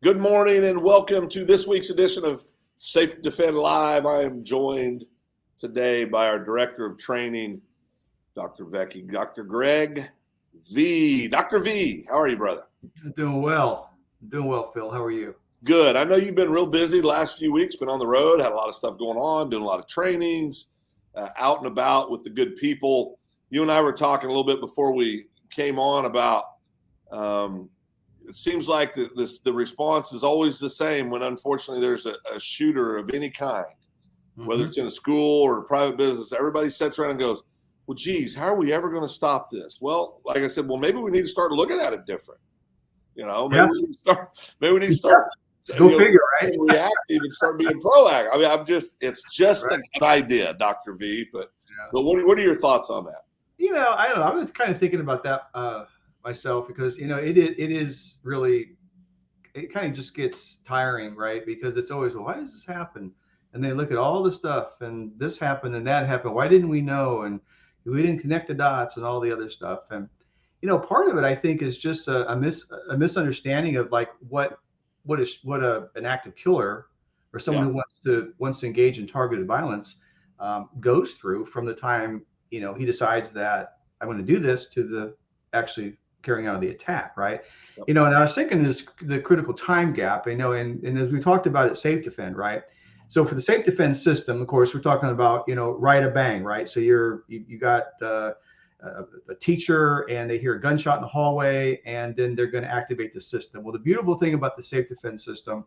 Good morning and welcome to this week's edition of SafeDefend Live. I am joined today by our Director of Training, Dr. Greg V. Dr. V, how are you, brother? Doing well, Phil. How are you? Good. I know you've been real busy the last few weeks, been on the road, had a lot of stuff going on, doing a lot of trainings, out and about with the good people. You and I were talking a little bit before we came on about it seems like the response is always the same when unfortunately there's a shooter of any kind, whether it's in a school or a private business. Everybody sits around and goes, well, geez, how are we ever going to stop this? Well, like I said, maybe we need to start looking at it different. Maybe we need to start Go figure, right? Reactive and start being proactive. I mean, it's just right. An idea, Dr. V, but what are your thoughts on that? I don't know. I was kind of thinking about that myself because, it is really, it kind of just gets tiring, right? Because it's always, well, why does this happen? And they look at all the stuff and this happened and that happened. Why didn't we know? And we didn't connect the dots and all the other stuff. And, part of it, I think, is just a misunderstanding of like what an active killer or someone who wants to engage in targeted violence goes through from the time, he decides that I want to do this to the actually carrying out the attack, right? Yep. And I was thinking this the critical time gap, and as we talked about at SafeDefend, right? So for the SafeDefend system, of course, we're talking about, right a bang, right? So you got a teacher and they hear a gunshot in the hallway and then they're going to activate the system. Well, the beautiful thing about the SafeDefend system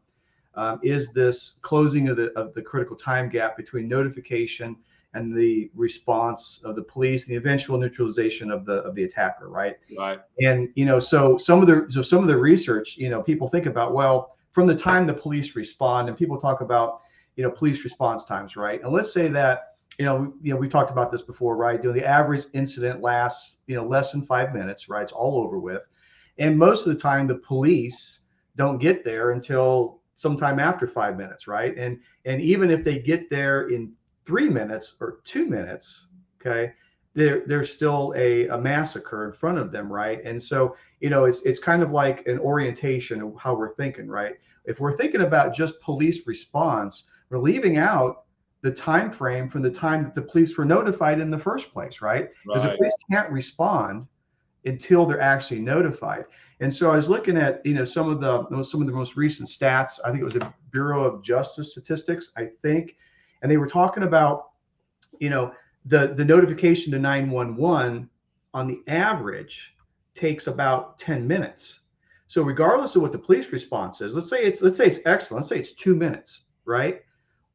is this closing of the critical time gap between notification and the response of the police, the eventual neutralization of the attacker, right? Right. And so some of the research, people think about, well, from the time the police respond, and people talk about, police response times, right? And let's say that, we talked about this before, right? The average incident lasts, less than 5 minutes, right? It's all over with, and most of the time the police don't get there until sometime after 5 minutes, right? And even if they get there in 3 minutes or 2 minutes, okay, there's still a massacre in front of them, right? And so, it's kind of like an orientation of how we're thinking, right? If we're thinking about just police response, we're leaving out the time frame from the time that the police were notified in the first place, right? Because the police can't respond until they're actually notified. And so I was looking at, some of the most recent stats. I think it was the Bureau of Justice Statistics, I think. And they were talking about, the notification to 911 on the average takes about 10 minutes. So regardless of what the police response is, let's say it's excellent. Let's say it's 2 minutes, right?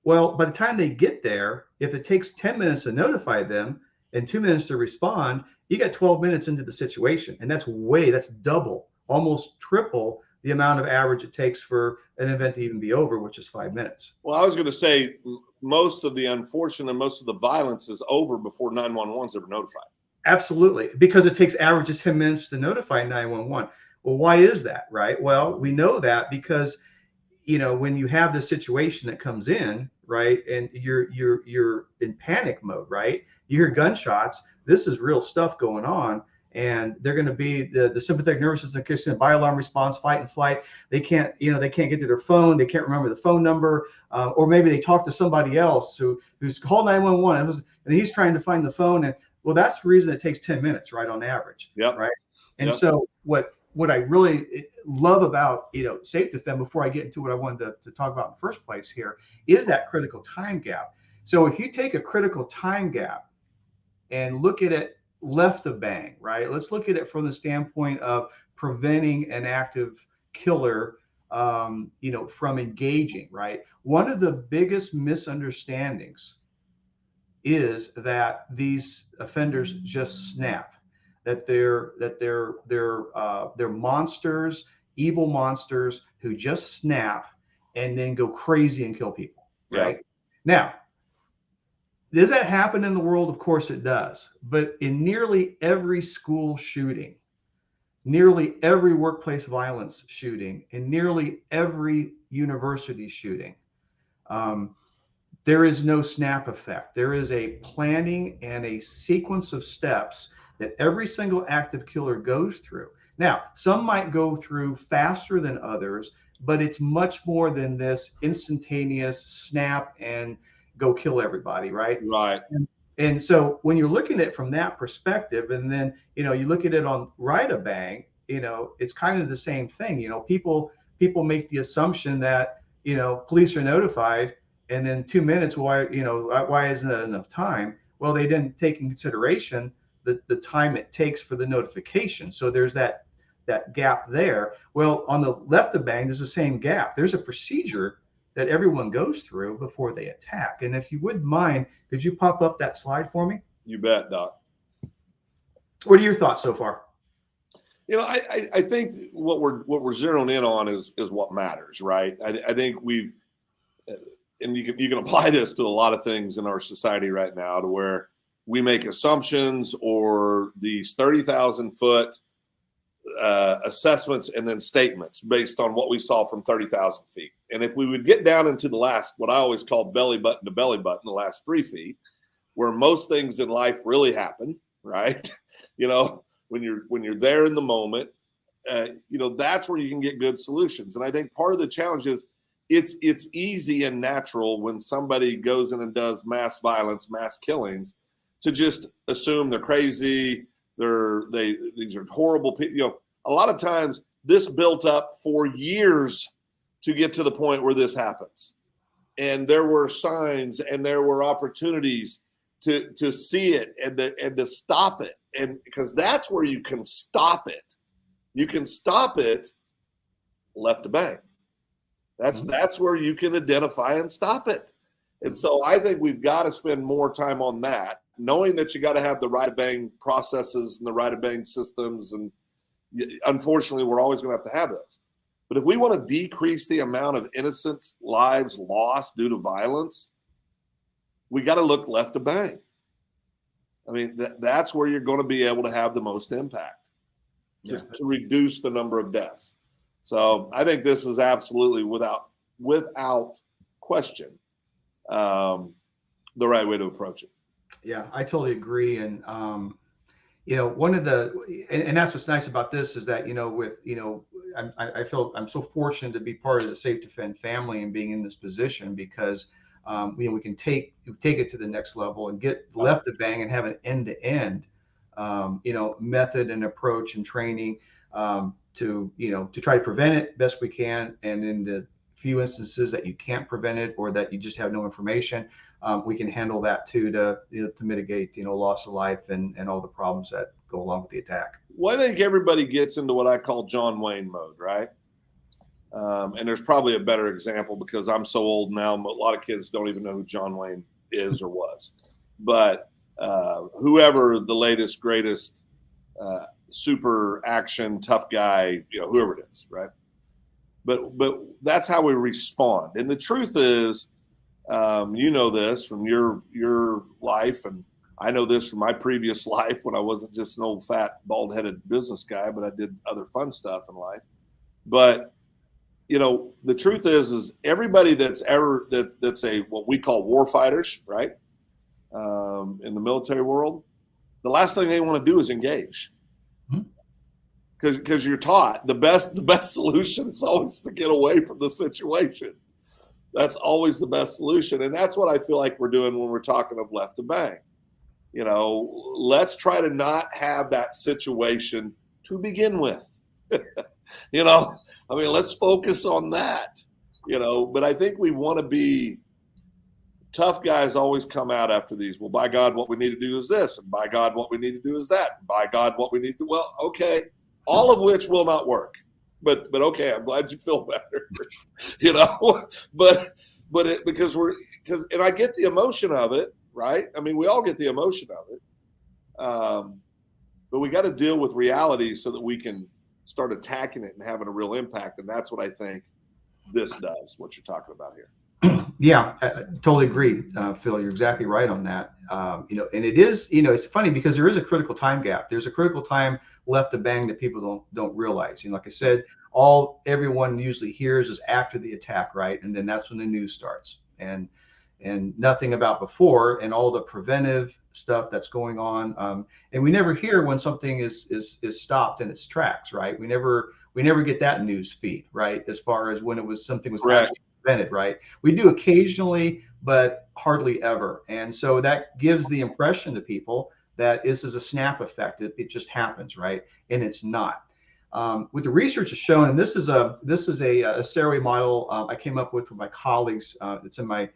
Well, by the time they get there, if it takes 10 minutes to notify them and 2 minutes to respond, you got 12 minutes into the situation. And that's double, almost triple the amount of average it takes for an event to even be over, which is 5 minutes. Well, I was going to say most of the unfortunate, most of the violence is over before 911 is ever notified. Absolutely, because it takes averages 10 minutes to notify 911. Well, why is that, right? Well, we know that because, when you have this situation that comes in, right, and you're in panic mode, right? You hear gunshots. This is real stuff going on. And they're going to be the sympathetic nervous system kicks in, by alarm response, fight and flight. They can't get to their phone. They can't remember the phone number, or maybe they talk to somebody else who's called 911 and he's trying to find the phone. And well, that's the reason it takes 10 minutes, right, on average. Yep. Right. And so what I really love about, SafeDefend, before I get into what I wanted to talk about in the first place here, is that critical time gap. So if you take a critical time gap and look at it left of bang, right? Let's look at it from the standpoint of preventing an active killer, from engaging, right? One of the biggest misunderstandings is that these offenders just snap, that they're monsters, evil monsters who just snap and then go crazy and kill people, right? Yeah. Now, does that happen in the world? Of course it does. But in nearly every school shooting, nearly every workplace violence shooting, and nearly every university shooting, there is no snap effect. There is a planning and a sequence of steps that every single active killer goes through. Now, some might go through faster than others, but it's much more than this instantaneous snap and go kill everybody, right? Right. And so when you're looking at it from that perspective, and then you look at it on Ride a Bang, it's kind of the same thing. People make the assumption that police are notified, and then 2 minutes, why isn't that enough time? Well, they didn't take in consideration the time it takes for the notification. So there's that gap there. Well, on the left of Bang, there's the same gap. There's a procedure that everyone goes through before they attack. And if you wouldn't mind, could you pop up that slide for me? You bet, Doc. What are your thoughts so far? I think what we're zeroing in on is what matters, right? I think we've, and you can apply this to a lot of things in our society right now, to where we make assumptions or these 30,000 foot assessments and then statements based on what we saw from 30,000 feet. And if we would get down into the last, what I always call belly button to belly button, the last 3 feet, where most things in life really happen, right? When you're there in the moment, that's where you can get good solutions. And I think part of the challenge is it's easy and natural when somebody goes in and does mass violence, mass killings, to just assume they're crazy. These are horrible people. A lot of times this built up for years to get to the point where this happens. And there were signs and there were opportunities to see it and to stop it. And because that's where you can stop it. You can stop it left to bang. That's where you can identify and stop it. And so I think we've got to spend more time on that, knowing that you got to have the right bang processes and the right bang systems. And unfortunately, we're always going to have those. But if we want to decrease the amount of innocent lives lost due to violence, we got to look left to bang. I mean, that's where you're going to be able to have the most impact, just to reduce the number of deaths. So I think this is absolutely without question the right way to approach it. Yeah, I totally agree. And one of and that's what's nice about this is that I feel I'm so fortunate to be part of the SafeDefend family and being in this position, because we can take it to the next level and get left to bang and have an end-to-end method and approach and training to try to prevent it best we can. And in the few instances that you can't prevent it or that you just have no information, we can handle that too to mitigate loss of life and all the problems that go along with the attack. Well, I think everybody gets into what I call John Wayne mode, right? And there's probably a better example because I'm so old now. A lot of kids don't even know who John Wayne is or was. But whoever the latest, greatest super action tough guy, whoever it is, right? But that's how we respond. And the truth is, this from your life, and I know this from my previous life when I wasn't just an old fat bald-headed business guy, but I did other fun stuff in life. But the truth is everybody that's what we call war fighters, right? In the military world, the last thing they want to do is engage. Because you're taught the best solution is always to get away from the situation. That's always the best solution. And that's what I feel like we're doing when we're talking of left to bang. Let's try to not have that situation to begin with. Let's focus on that, but I think we want to be tough guys. Always come out after these. Well, by God, what we need to do is this. And by God, what we need to do is that. And by God, what we need to, well, okay. All of which will not work, but okay. I'm glad you feel better, because and I get the emotion of it, right? I mean, we all get the emotion of it. But we got to deal with reality so that we can start attacking it and having a real impact. And that's what I think this does, what you're talking about here. Yeah, I totally agree, Phil. You're exactly right on that. And it is, it's funny because there is a critical time gap. There's a critical time left to bang that people don't realize. Like I said, everyone usually hears is after the attack, right? And then that's when the news starts, and nothing about before and all the preventive stuff that's going on. And we never hear when something is stopped in its tracks, right? We never We never get that news feed, right? As far as when it was something was Correct. actually prevented, right? We do occasionally, but hardly ever. And so that gives the impression to people that this is a snap effect. It just happens, right? And it's not. What the research has shown, and this is a stairway model I came up with my colleagues. It's in my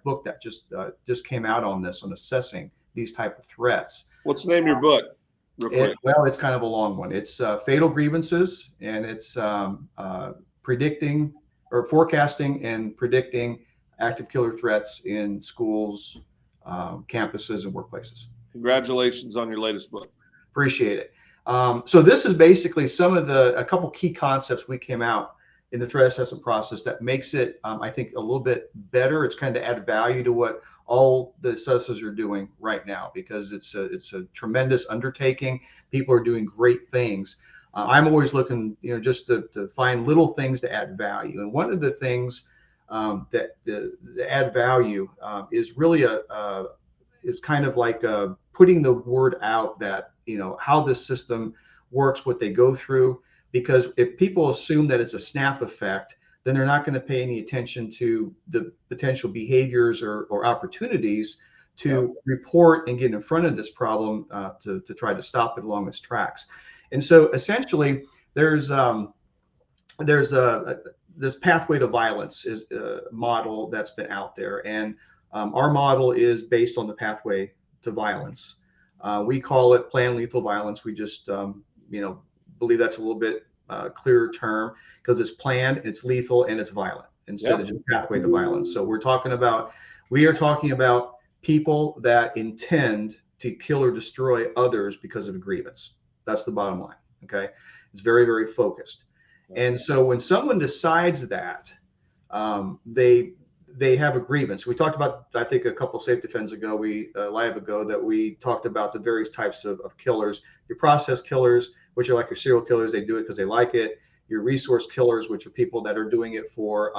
book that just came out on this, on assessing these type of threats. What's the name of your book? Real quick. Well, it's kind of a long one. It's Fatal Grievances, and it's predicting or forecasting and predicting active killer threats in schools, campuses, and workplaces. Congratulations on your latest book. Appreciate it. So this is basically a couple key concepts we came out in the threat assessment process that makes it, I think, a little bit better. It's kind of add value to what all the assessors are doing right now, because it's a tremendous undertaking. People are doing great things. I'm always looking, just to find little things to add value. And one of the things that add value is really is kind of like putting the word out that, how this system works, what they go through. Because if people assume that it's a snap effect, then they're not going to pay any attention to the potential behaviors or opportunities to report and get in front of this problem to try to stop it along its tracks. And so essentially, there's this pathway to violence is a model that's been out there, and our model is based on the pathway to violence. We call it planned lethal violence. We just believe that's a little bit clearer term, because it's planned, it's lethal, and it's violent instead of just pathway to violence. So we are talking about people that intend to kill or destroy others because of a grievance. That's the bottom line. Okay, it's very, very focused. And so when someone decides that, they have a grievance. We talked about, I think, a couple of SafeDefends ago, live ago, that we talked about the various types of killers. Your process killers, which are like your serial killers, they do it because they like it. Your resource killers, which are people that are doing it for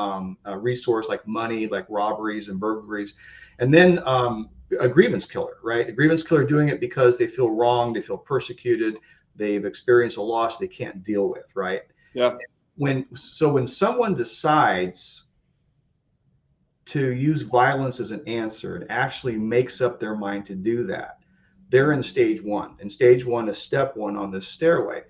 a resource like money, like robberies and burglaries. And then a grievance killer, right? A grievance killer doing it because they feel wrong, they feel persecuted, they've experienced a loss they can't deal with, right? Yeah. When someone decides to use violence as an answer and actually makes up their mind to do that, they're in stage one. And stage one is step one on this stairway.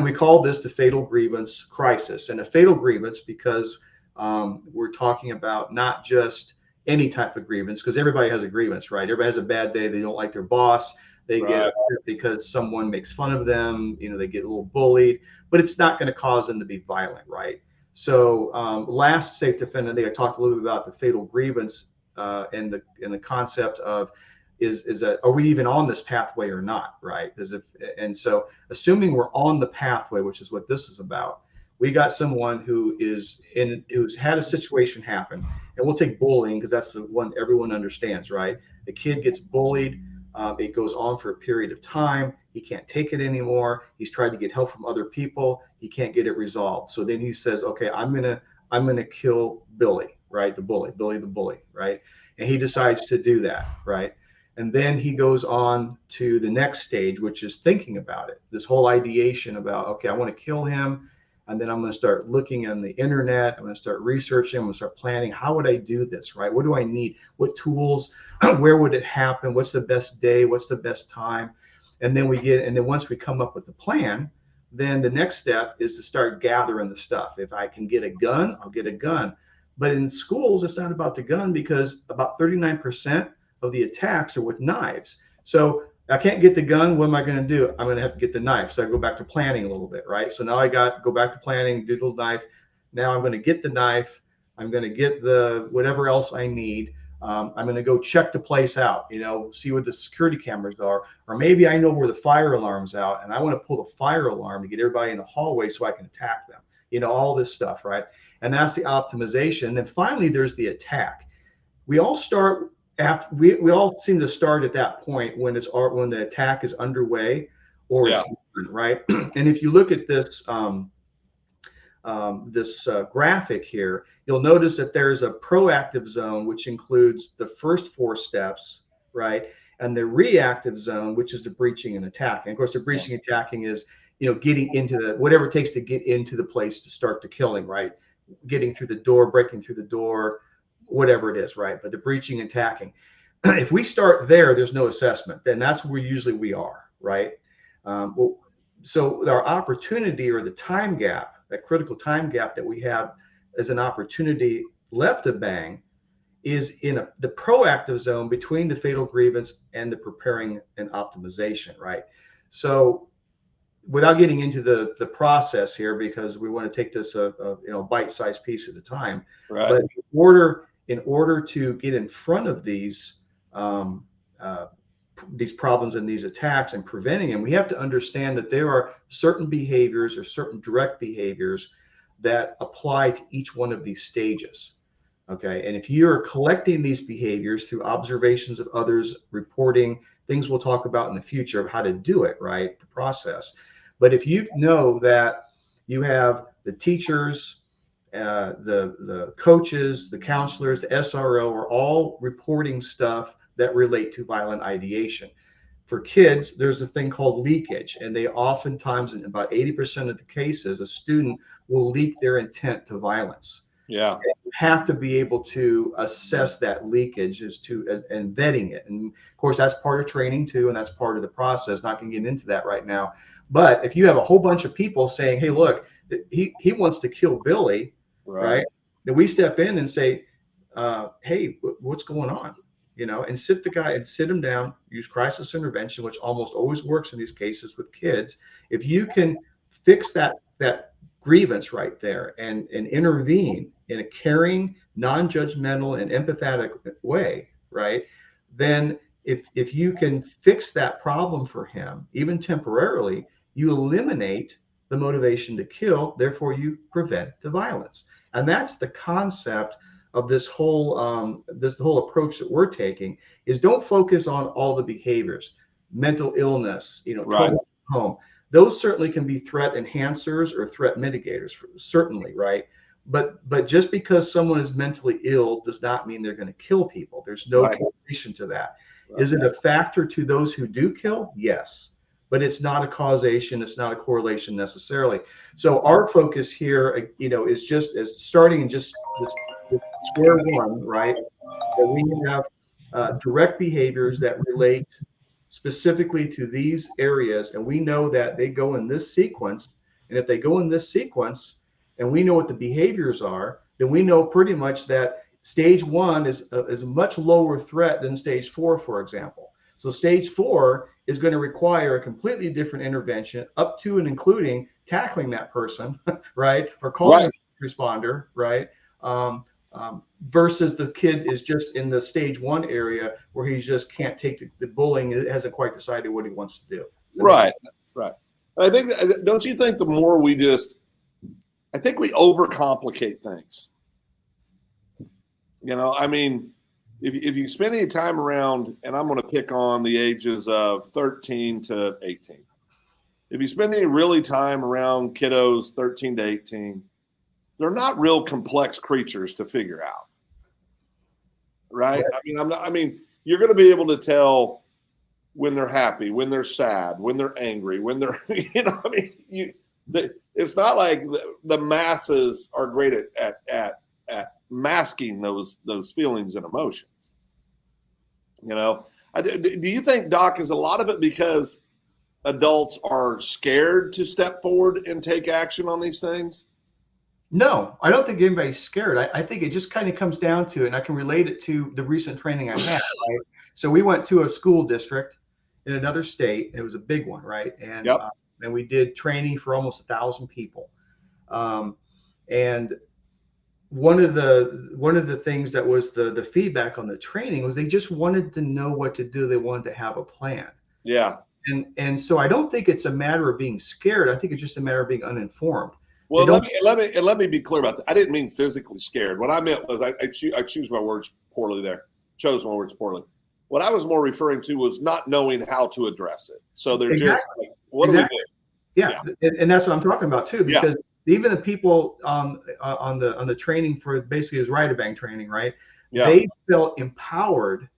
We call this the fatal grievance crisis. And a fatal grievance because we're talking about not just any type of grievance, because everybody has a grievance, right? Everybody has a bad day. They don't like their boss. They get upset because someone makes fun of them. They get a little bullied, but it's not going to cause them to be violent, right? So last SafeDefend, I think I talked a little bit about the fatal grievance and the concept of is that, are we even on this pathway or not, right? So assuming we're on the pathway, which is what this is about, we got someone who's had a situation happen, and we'll take bullying because that's the one everyone understands, right? The kid gets bullied. It goes on for a period of time. He can't take it anymore. He's tried to get help from other people. He can't get it resolved. So then he says, okay, I'm gonna kill Billy, right? Billy the bully, right? And he decides to do that, right? And then he goes on to the next stage, which is thinking about it. This whole ideation about, okay, I want to kill him. And then I'm going to start looking on the internet. I'm going to start researching. I'm going to start planning. How would I do this, right? What do I need? What tools? Where would it happen? What's the best day? What's the best time? And then once we come up with the plan, then the next step is to start gathering the stuff. If I can get a gun, I'll get a gun. But in schools, it's not about the gun, because about 39% of the attacks are with knives. So I can't get the gun. What am I going to do? I'm going to have to get the knife. So I go back to planning a little bit, right? So now go back to planning, do the knife. Now I'm going to get the knife. I'm going to get the whatever else I need. I'm going to go check the place out, see where the security cameras are, or maybe I know where the fire alarm's out, and I want to pull the fire alarm to get everybody in the hallway so I can attack them. All this stuff, right? And that's the optimization. And then finally, there's the attack. We all start after we all seem to start at that point when the attack is underway or it's done, right? And if you look at this graphic here, you'll notice that there's a proactive zone, which includes the first 4 steps, right? And the reactive zone, which is the breaching and attacking. Of course, the breaching and attacking is getting into whatever it takes to get into the place to start the killing, right? Getting through the door, breaking through the door, whatever it is, right? But the breaching and attacking, if we start there, there's no assessment. Then that's where usually we are, right? Well, so our opportunity, or the time gap, that critical time gap that we have as an opportunity left of bang, is in the proactive zone between the fatal grievance and the preparing and optimization, right? So without getting into the process here, because we want to take this a bite-sized piece at a time, Right. but in order to get in front of these problems and these attacks and preventing them, we have to understand that there are certain behaviors or certain direct behaviors that apply to each one of these stages. Okay. And if you're collecting these behaviors through observations of others, reporting, things we'll talk about in the future of how to do it, right? The process. But if you know that you have the teachers, the coaches, the counselors, the SRO are all reporting stuff that relate to violent ideation. For kids, there's a thing called leakage, and they oftentimes, in about 80% of the cases, a student will leak their intent to violence. Yeah. You have to be able to assess that leakage and vetting it. And of course, that's part of training too, and that's part of the process. Not going to get into that right now. But if you have a whole bunch of people saying, hey, look, he wants to kill Billy, right? Then we step in and say, hey, what's going on? And sit him down, use crisis intervention, which almost always works in these cases with kids. If you can fix that grievance right there and intervene in a caring, non-judgmental, and empathetic way, right? Then if you can fix that problem for him, even temporarily, you eliminate the motivation to kill, therefore you prevent the violence. And that's the concept of this whole approach that we're taking, is don't focus on all the behaviors, mental illness, trouble at home. Those certainly can be threat enhancers or threat mitigators, certainly, right? But just because someone is mentally ill does not mean they're going to kill people. There's no correlation to that. Is it a factor to those who do kill? Yes, but it's not a causation. It's not a correlation necessarily. So our focus here, is just as starting in just square one, right? That we have direct behaviors that relate specifically to these areas, and we know that they go in this sequence. And if they go in this sequence, and we know what the behaviors are, then we know pretty much that stage one is a much lower threat than stage 4, for example. So stage 4 is going to require a completely different intervention, up to and including tackling that person, right, or calling a responder, right? Versus the kid is just in the stage 1 area where he just can't take the bullying. It hasn't quite decided what he wants to do. Right. I think, don't you think the more I think we overcomplicate things. I mean, if you spend any time around, and I'm going to pick on the ages of 13 to 18. If you spend any really time around kiddos 13 to 18, they're not real complex creatures to figure out, right? I mean, you're going to be able to tell when they're happy, when they're sad, when they're angry, when they're, it's not like the masses are great at masking those feelings and emotions. Do you think, Doc, is a lot of it because adults are scared to step forward and take action on these things? No, I don't think anybody's scared. I think it just kind of comes down to, and I can relate it to the recent training I had, right? So we went to a school district in another state. It was a big one, right? And and we did training for almost 1,000 people. And one of the things that was the feedback on the training was they just wanted to know what to do. They wanted to have a plan. Yeah. And so I don't think it's a matter of being scared. I think it's just a matter of being uninformed. Well, let me be clear about that. I didn't mean physically scared. What I meant was I choose my words poorly there. Chose my words poorly. What I was more referring to was not knowing how to address it. So they're just like, what do we do? Yeah. And that's what I'm talking about too, because even the people on the training for basically his Right-A-Bang training, right? Yeah. They felt empowered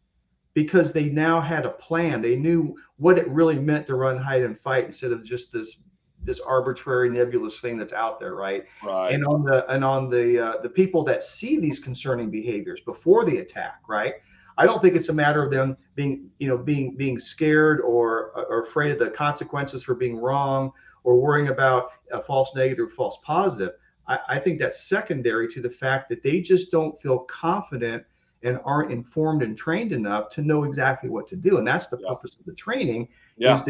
because they now had a plan. They knew what it really meant to run, hide, and fight instead of just this this arbitrary nebulous thing that's out there, right? Right. And on the people that see these concerning behaviors before the attack, right? I don't think it's a matter of them being scared or afraid of the consequences for being wrong or worrying about a false negative or false positive. I think that's secondary to the fact that they just don't feel confident and aren't informed and trained enough to know exactly what to do. And that's the Yeah. purpose of the training, Yeah.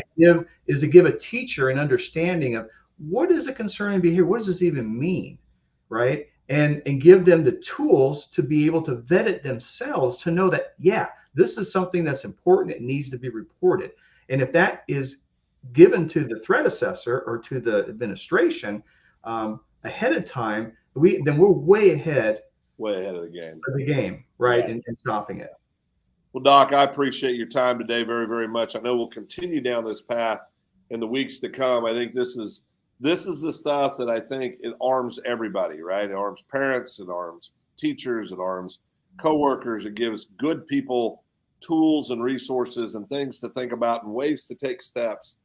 is to give a teacher an understanding of what is a concerning behavior, what does this even mean, right? And give them the tools to be able to vet it themselves, to know that, yeah, this is something that's important, it needs to be reported. And if that is given to the threat assessor or to the administration ahead of time, then we're way ahead of the game. Right? Yeah. And stopping it. Well, Doc, I appreciate your time today very, very much. I know we'll continue down this path in the weeks to come. I think this is the stuff that I think it arms everybody, right? It arms parents, it arms teachers, it arms coworkers. It gives good people tools and resources and things to think about and ways to take steps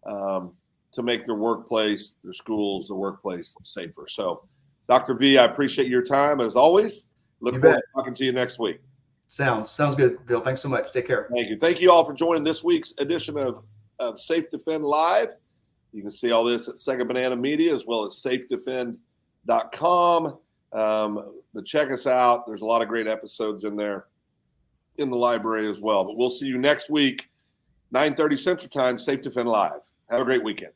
to make their workplace, their schools, their workplace safer. So, Dr. V, I appreciate your time as always. Look forward to talking to you next week. Sounds good, Bill. Thanks so much. Take care. Thank you. Thank you all for joining this week's edition of SafeDefend Live. You can see all this at Second Banana Media as well as SafeDefend.com. But check us out. There's a lot of great episodes in there in the library as well. But we'll see you next week, 9:30 Central Time, SafeDefend Live. Have a great weekend.